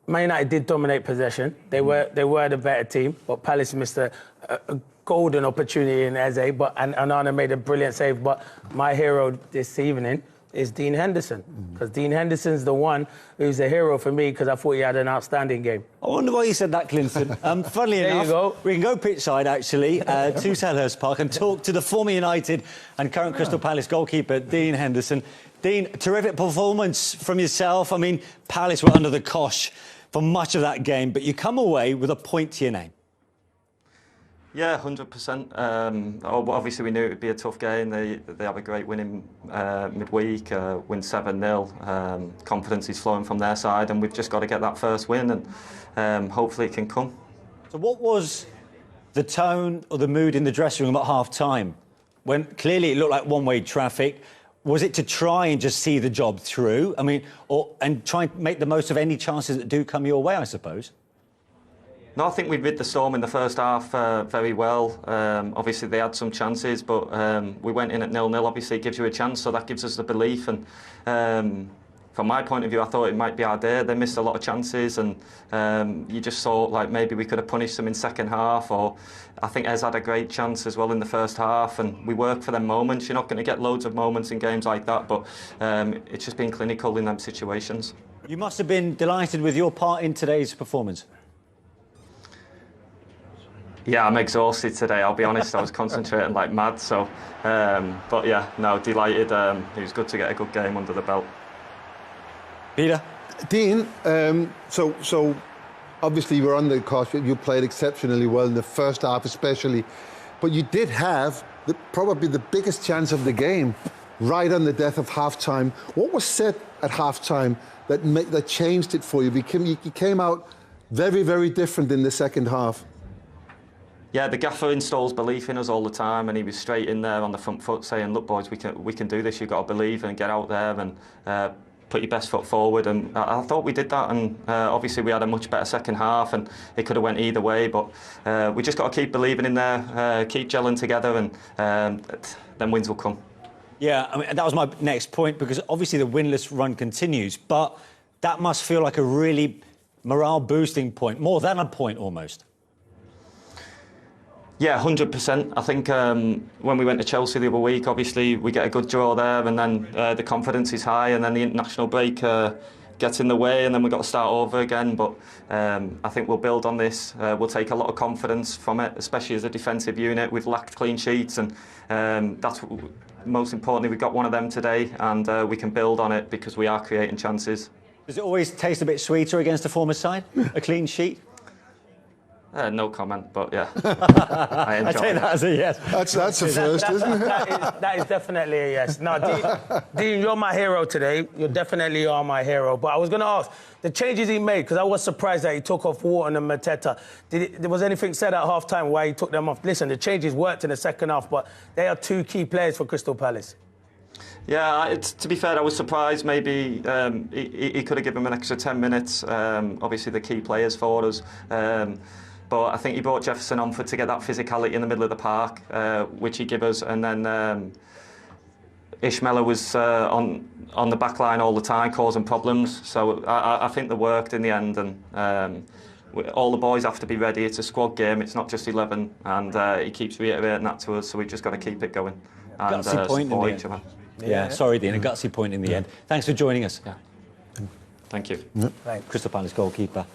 Speaker 10: Man United did dominate possession. They were the better team, but Palace missed a golden opportunity in Eze, and Onana made a brilliant save. But my hero this evening is Dean Henderson, because Dean Henderson's the one who's a hero for me, because I thought he had an outstanding game.
Speaker 8: I wonder why you said that, Clinton. Funnily
Speaker 10: There
Speaker 8: enough,
Speaker 10: you go.
Speaker 8: we can go pitchside, actually, to Selhurst Park and talk to the former United and current Crystal Palace goalkeeper, Dean Henderson. Dean, terrific performance from yourself. I mean, Palace were under the cosh for much of that game, but you come away with a point to your name.
Speaker 6: Yeah, 100%. Obviously, we knew it would be a tough game. They have a great win in midweek, win 7-0. Confidence is flowing from their side, and we've just got to get that first win, and hopefully it can come.
Speaker 8: So what was the tone or the mood in the dressing room at half-time? When clearly it looked like one-way traffic. Was it to try and just see the job through? I mean, and try and make the most of any chances that do come your way, I suppose?
Speaker 6: No, I think we rid the storm in the first half very well. Obviously, they had some chances, but we went in at 0-0. Obviously, it gives you a chance, so that gives us the belief. And from my point of view, I thought it might be our day. They missed a lot of chances, and you just thought like maybe we could have punished them in second half. Or I think Ez had a great chance as well in the first half, and we work for them moments. You're not going to get loads of moments in games like that, but it's just been clinical in them situations.
Speaker 8: You must have been delighted with your part in today's performance.
Speaker 6: Yeah, I'm exhausted today, I'll be honest. I was concentrating like mad, so... but yeah, no, delighted. It was good to get a good game under the belt.
Speaker 8: Peter?
Speaker 9: Dean, so obviously you were on the course. You played exceptionally well in the first half especially, but you did have probably the biggest chance of the game right on the death of half-time. What was said at half-time that changed it for you? You came out very, very different in the second half.
Speaker 6: Yeah, the gaffer installs belief in us all the time, and he was straight in there on the front foot saying, look boys, we can do this, you've got to believe and get out there and put your best foot forward. And I thought we did that, and obviously we had a much better second half, and it could have went either way, but we just got to keep believing in there, keep gelling together, and then wins will come.
Speaker 8: Yeah, I mean, that was my next point, because obviously the winless run continues, but that must feel like a really morale-boosting point, more than a point almost.
Speaker 6: Yeah, 100%. I think when we went to Chelsea the other week, obviously we get a good draw there, and then the confidence is high, and then the international break gets in the way, and then we've got to start over again. But I think we'll build on this. We'll take a lot of confidence from it, especially as a defensive unit. We've lacked clean sheets, and that's most importantly, we've got one of them today, and we can build on it because we are creating chances.
Speaker 8: Does it always taste a bit sweeter against a former side? A clean sheet?
Speaker 6: No comment, but yeah, I enjoy
Speaker 8: I take that as a yes.
Speaker 9: That's a first, isn't it?
Speaker 10: That is definitely a yes. No, Dean, you're my hero today. You definitely are my hero. But I was going to ask, the changes he made, because I was surprised that he took off Wharton and Mateta. Was anything said at half-time why he took them off? Listen, the changes worked in the second half, but they are two key players for Crystal Palace.
Speaker 6: Yeah, to be fair, I was surprised. Maybe he could have given him an extra 10 minutes. Obviously, the key players for us. But I think he brought Jefferson on to get that physicality in the middle of the park, which he gave us. And then Ishmael was on the back line all the time, causing problems. So I think they worked in the end. And all the boys have to be ready. It's a squad game. It's not just 11. And he keeps reiterating that to us. So we've just got to keep it going. And
Speaker 8: Gutsy point in the
Speaker 6: each
Speaker 8: end.
Speaker 6: other.
Speaker 8: Yeah, sorry, Dean, a gutsy point in the end. Thanks for joining us.
Speaker 6: Yeah. Thank you.
Speaker 8: Right. Crystal Palace goalkeeper.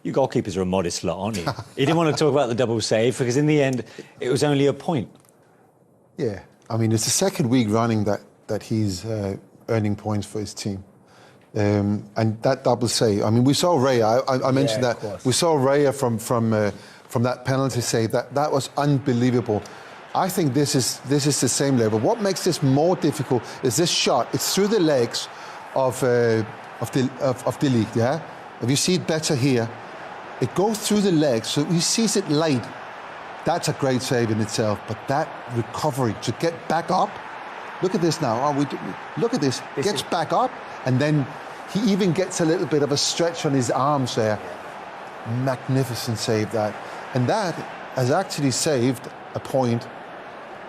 Speaker 8: You goalkeepers are a modest lot, aren't you? He didn't want to talk about the double save because in the end it was only a point.
Speaker 9: Yeah, I mean, it's the second week running that he's earning points for his team. And that double save, I mean, we saw Raya, I mentioned that. We saw Raya from that penalty save. That was unbelievable. I think this is the same level. What makes this more difficult is this shot. It's through the legs of De Ligt, yeah? If you see it better here, it goes through the legs, so he sees it late. That's a great save in itself, but that recovery to get back up, look at this now. Look at this. Gets back up, and then he even gets a little bit of a stretch on his arms there. Magnificent save that. And that has actually saved a point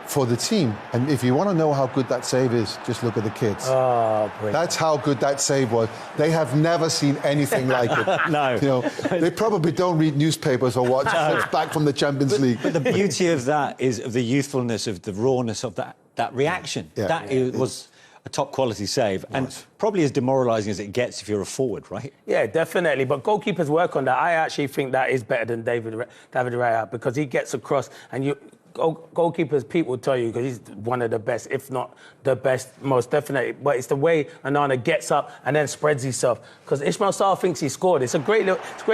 Speaker 9: for the team. And if you want to know how good that save is, just look at the kids.
Speaker 10: Oh, brilliant.
Speaker 9: That's how good that save was. They have never seen anything like it.
Speaker 8: No.
Speaker 9: You know, they probably don't read newspapers or watch clips back from the Champions League.
Speaker 8: But the beauty of that is of the youthfulness, of the rawness of that reaction.
Speaker 9: Yeah.
Speaker 8: That was a top quality save, and probably as demoralising as it gets if you're a forward, right?
Speaker 10: Yeah, definitely. But goalkeepers work on that. I actually think that is better than David Raya because he gets across, and goalkeepers, people tell you, because he's one of the best, if not the best, most definitely. But it's the way Onana gets up and then spreads himself. Because Ismail Sarr thinks he scored. It's a great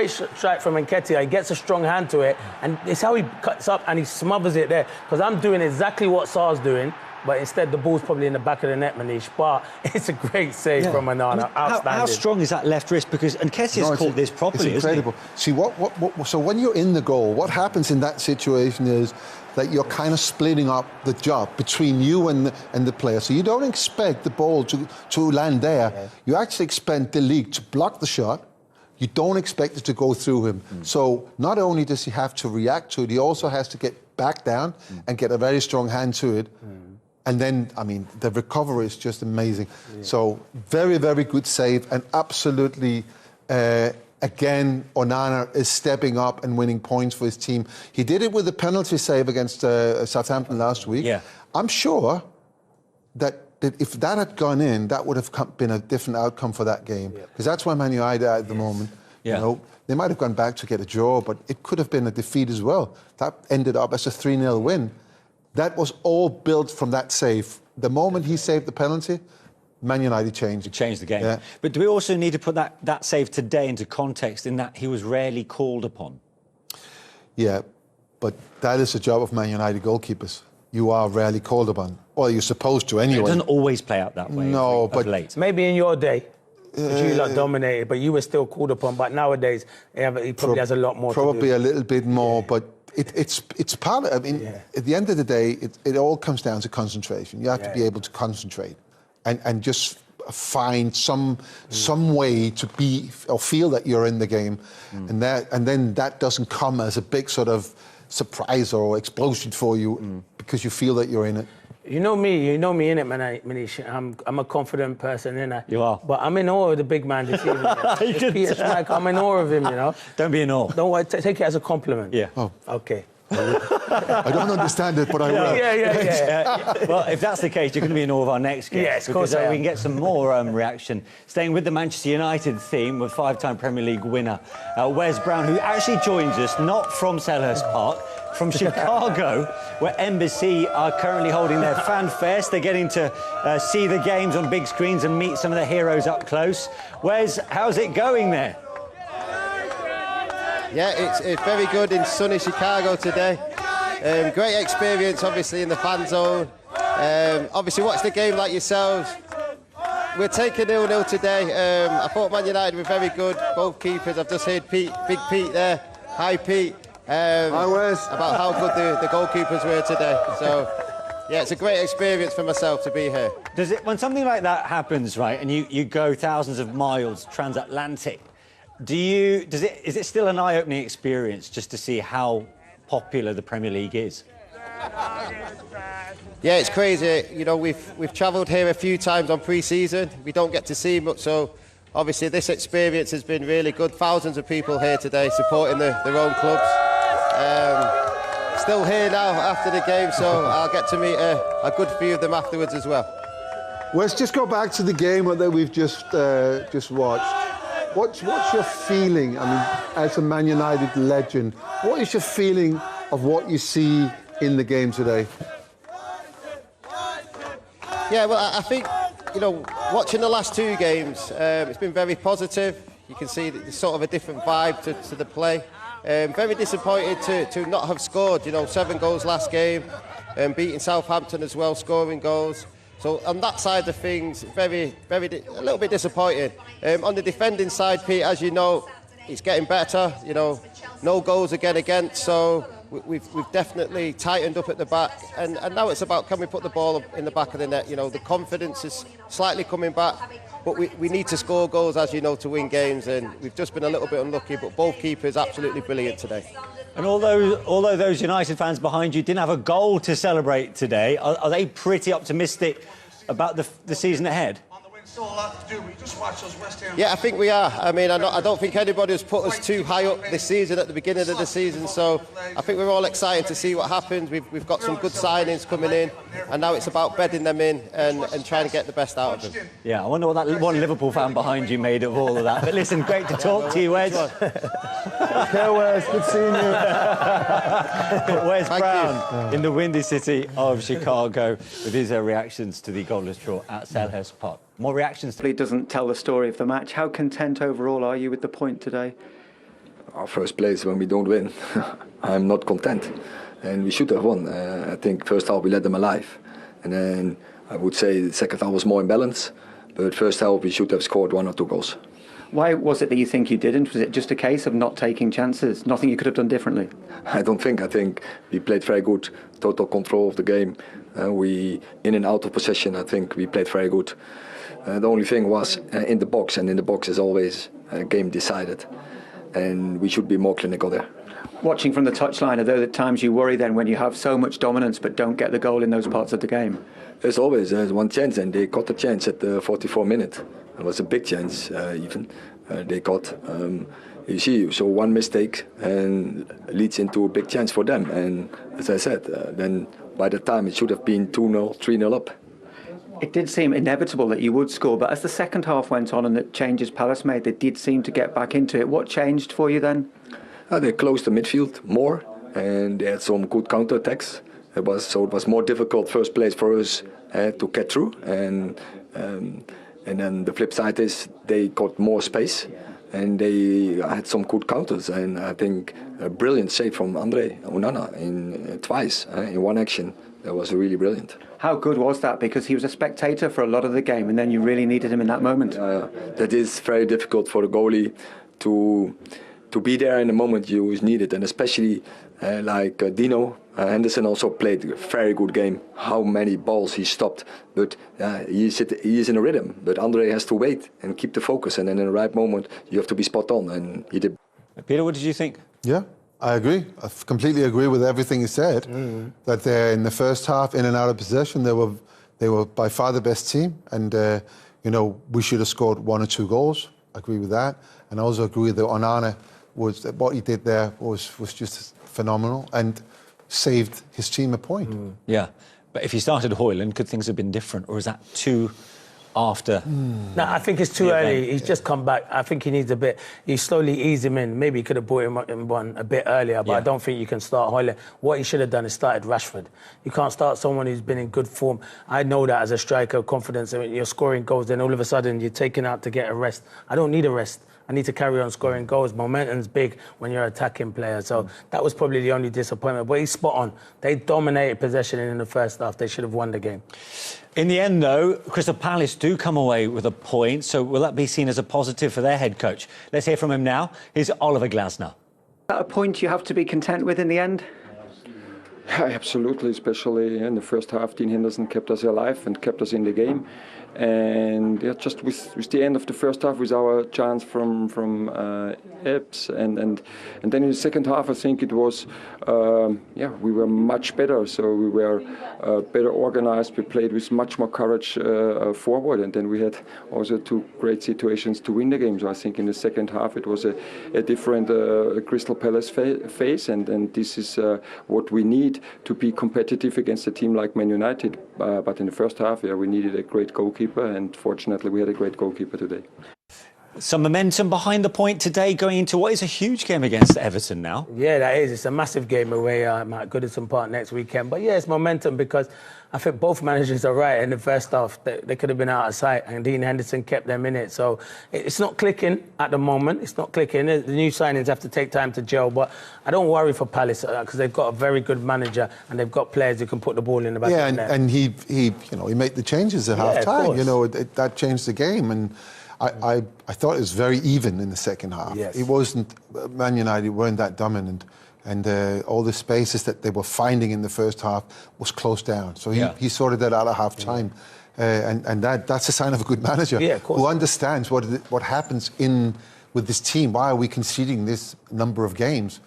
Speaker 10: strike from Nketiah. He gets a strong hand to it, and it's how he cuts up and he smothers it there. Because I'm doing exactly what Sarr's doing, but instead the ball's probably in the back of the net, Manish. But it's a great save from Onana. Outstanding.
Speaker 8: How strong is that left wrist? Because Nketiah's caught this properly,
Speaker 9: it's incredible.
Speaker 8: Isn't
Speaker 9: See, so when you're in the goal, what happens in that situation is that you're kind of splitting up the job between you and the player. So you don't expect the ball to land there. Yeah. You actually expect De Ligt to block the shot. You don't expect it to go through him. So not only does he have to react to it, he also has to get back down and get a very strong hand to it. And then, I mean, the recovery is just amazing. Yeah. So very, very good save, and absolutely... Again, Onana is stepping up and winning points for his team. He did it with the penalty save against Southampton last week. Yeah. I'm sure that if that had gone in, that would have been a different outcome for that game. Because that's where Man United are at the moment. Yeah. You know, they might have gone back to get a draw, but it could have been a defeat as well. That ended up as a 3-0 win. That was all built from that save. The moment he saved the penalty, Man United changed.
Speaker 8: It changed the game. Yeah. But do we also need to put that save today into context in that he was rarely called upon?
Speaker 9: Yeah, but that is the job of Man United goalkeepers. You are rarely called upon. Or you're supposed to anyway.
Speaker 8: It doesn't always play out that way.
Speaker 9: No, but...
Speaker 8: late.
Speaker 10: Maybe in your day, because you lot dominated, but you were still called upon. But nowadays, he probably has a lot more
Speaker 9: probably
Speaker 10: to do.
Speaker 9: A little bit more, but... It's part of... I mean, at the end of the day, it all comes down to concentration. You have to be able to concentrate. And just find some way to be or feel that you're in the game, and then that doesn't come as a big sort of surprise or explosion for you because you feel that you're in it.
Speaker 10: You know me in it, Manish. I'm a confident person, innit?
Speaker 8: You are.
Speaker 10: But I'm in awe of the big man this evening. Peter Schmeichel, I'm in awe of him, you know.
Speaker 8: Don't be in awe.
Speaker 10: Don't worry, take it as a compliment.
Speaker 8: Yeah.
Speaker 9: Oh.
Speaker 10: Okay.
Speaker 9: I don't understand it, but I will.
Speaker 10: Yeah.
Speaker 8: Well, if that's the case, you're going to be in all of our next games.
Speaker 10: Yes, of course
Speaker 8: because
Speaker 10: I am.
Speaker 8: we can get some more reaction. Staying with the Manchester United theme with five-time Premier League winner Wes Brown, who actually joins us not from Selhurst Park, from Chicago, where Embassy are currently holding their fan fest. They're getting to see the games on big screens and meet some of the heroes up close. Wes, how's it going there?
Speaker 11: Yeah, it's very good in sunny Chicago today. Great experience, obviously, in the fan zone. Obviously, watch the game like yourselves. We're taking 0-0 today. I thought Man United were very good. Both keepers. I've just heard Pete, Big Pete there. Hi, Pete.
Speaker 9: Hi, Wes.
Speaker 11: About how good the goalkeepers were today. So, yeah, it's a great experience for myself to be here.
Speaker 8: Does it, when something like that happens, right, and you go thousands of miles transatlantic, is it still an eye-opening experience just to see how popular the Premier League is?
Speaker 11: Yeah, it's crazy. You know, we've travelled here a few times on pre-season. We don't get to see much, so obviously this experience has been really good. Thousands of people here today supporting their own clubs. Still here now after the game, so I'll get to meet a good few of them afterwards as well.
Speaker 9: Let's just go back to the game that we've just watched. What's your feeling? I mean, as a Man United legend, what is your feeling of what you see in the game today?
Speaker 11: Yeah, well, I think, you know, watching the last two games, it's been very positive. You can see there's sort of a different vibe to the play. Very disappointed to not have scored. You know, 7 goals last game, beating Southampton as well, scoring goals. So on that side of things, a little bit disappointed. On the defending side, Pete, as you know, it's getting better. You know, no goals again against. So we've definitely tightened up at the back, and now it's about, can we put the ball in the back of the net? You know, the confidence is slightly coming back, but we need to score goals, as you know, to win games, and we've just been a little bit unlucky. But both keepers absolutely brilliant today.
Speaker 8: And although those United fans behind you didn't have a goal to celebrate today, are they pretty optimistic about the season ahead?
Speaker 11: Yeah, I think we are. I mean, I don't think anybody has put us too high up this season at the beginning of the season, so I think we're all excited to see what happens. We've got some good signings coming in, and now it's about bedding them in and trying to get the best out of them.
Speaker 8: Yeah, I wonder what that one Liverpool fan behind you made of all of that. But listen, great to talk to you, Wes.
Speaker 9: Okay, Wes, good seeing you.
Speaker 8: Wes Brown in the windy city of Chicago with his reactions to the goalless draw at Selhurst Park. More reactions.
Speaker 1: It doesn't tell the story of the match. How content overall are you with the point today?
Speaker 7: Our first place when we don't win, I'm not content, and we should have won. I think first half we let them alive, and then I would say the second half was more in balance, but first half we should have scored 1 or 2 goals.
Speaker 1: Why was it that you think you didn't? Was it just a case of not taking chances? Nothing you could have done differently?
Speaker 7: I don't think. I think we played very good, total control of the game. We in and out of possession. I think we played very good. The only thing was in the box, and in the box is always a game decided, and we should be more clinical there.
Speaker 1: Watching from the touchline, are there the times you worry then when you have so much dominance but don't get the goal in those parts of the game?
Speaker 7: There's always one chance, and they got the chance at the 44 minute. It was a big chance, even they got. You see, so one mistake and leads into a big chance for them. And as I said, then by the time it should have been 2-0, 3-0 up.
Speaker 1: It did seem inevitable that you would score, but as the second half went on and the changes Palace made, they did seem to get back into it. What changed for you then?
Speaker 7: They closed the midfield more, and they had some good counter-attacks. It was more difficult first place for us to get through, and then the flip side is they got more space, and they had some good counters, and I think a brilliant save from Onana in twice in one action. That was really brilliant.
Speaker 1: How good was that? Because he was a spectator for a lot of the game, and then you really needed him in that moment.
Speaker 7: That is very difficult for the goalie to be there in the moment you is needed, and especially like Dino Henderson also played a very good game. How many balls he stopped, but he is in a rhythm. But Andre has to wait and keep the focus, and then in the right moment you have to be spot on, and he did.
Speaker 8: Peter, what did you think?
Speaker 9: Yeah, I agree. I completely agree with everything you said. That they're in the first half, in and out of possession, they were by far the best team, and you know, we should have scored 1 or 2 goals. I agree with that, and I also agree that Onana what he did there was just phenomenal. And saved his team a point.
Speaker 8: Yeah, but if he started Højlund, could things have been different, or is that too after?
Speaker 10: No, I think it's too early. He's just come back. I think he needs a bit. You slowly ease him in. Maybe he could have brought him on a bit earlier, but I don't think you can start Højlund. What he should have done is started Rashford. You can't start someone who's been in good form. I know that as a striker, confidence. I mean, you're scoring goals, then all of a sudden you're taken out to get a rest. I don't need a rest. I need to carry on scoring goals. Momentum's big when you're an attacking player. So that was probably the only disappointment. But he's spot on. They dominated possession in the first half. They should have won the game.
Speaker 8: In the end, though, Crystal Palace do come away with a point. So will that be seen as a positive for their head coach? Let's hear from him now. Here's Oliver Glasner.
Speaker 1: Is that a point you have to be content with in the end?
Speaker 12: Yeah, absolutely, especially in the first half. Dean Henderson kept us alive and kept us in the game. And yeah, just with the end of the first half, with our chance from Ebbs, and then in the second half, I think it was we were much better. So we were better organized. We played with much more courage forward, and then we had also 2 great situations to win the game. So I think in the second half it was a different Crystal Palace phase, and this is what we need to be competitive against a team like Man United. But in the first half, we needed a great goalkeeper, and fortunately we had a great goalkeeper today.
Speaker 8: Some momentum behind the point today going into what is a huge game against Everton now.
Speaker 10: Yeah, that is. It's a massive game away at Goodison Park next weekend. But yeah, it's momentum because I think both managers are right. In the first half, they could have been out of sight, and Dean Henderson kept them in it. So it's not clicking at the moment. It's not clicking. The new signings have to take time to gel. But I don't worry for Palace because they've got a very good manager and they've got players who can put the ball in the back of the net.
Speaker 9: And he made the changes at half time. That changed the game. And I thought it was very even in the second half.
Speaker 10: Yes.
Speaker 9: It wasn't, Man United weren't that dominant, and all the spaces that they were finding in the first half was closed down. So he sorted that out at half time. And that's a sign of a good manager who understands what happens with this team. Why are we conceding this number of games?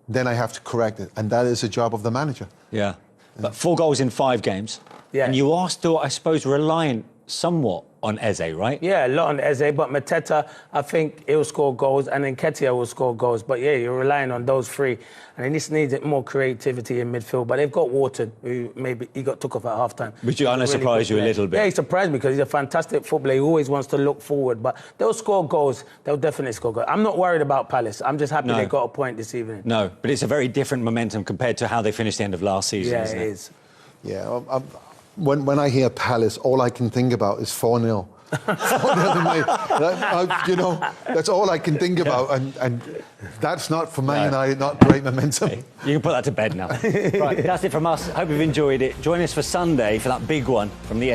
Speaker 9: Then I have to correct it, and that is a job of the manager.
Speaker 8: Yeah, but 4 goals in 5 games.
Speaker 10: Yeah.
Speaker 8: And you are still, I suppose, reliant somewhat on Eze, right?
Speaker 10: Yeah, a lot on Eze, but Mateta, I think he'll score goals, and then Nketiah will score goals. But yeah, you're relying on those 3, and he just needs more creativity in midfield. But they've got Wharton, who maybe he got took off at half time.
Speaker 8: Which surprised you a little bit.
Speaker 10: Yeah, he surprised me because he's a fantastic footballer. He always wants to look forward, but they'll score goals. They'll definitely score goals. I'm not worried about Palace. I'm just happy they got a point this evening.
Speaker 8: No, but it's a very different momentum compared to how they finished the end of last season, isn't it?
Speaker 10: Yeah, it is.
Speaker 9: Yeah, when I hear Palace, all I can think about is 4-0. That's all I can think about, and that's not for Man United, not great momentum.
Speaker 8: Hey, you can put that to bed now. Right, that's it from us. Hope you've enjoyed it. Join us for Sunday for that big one from the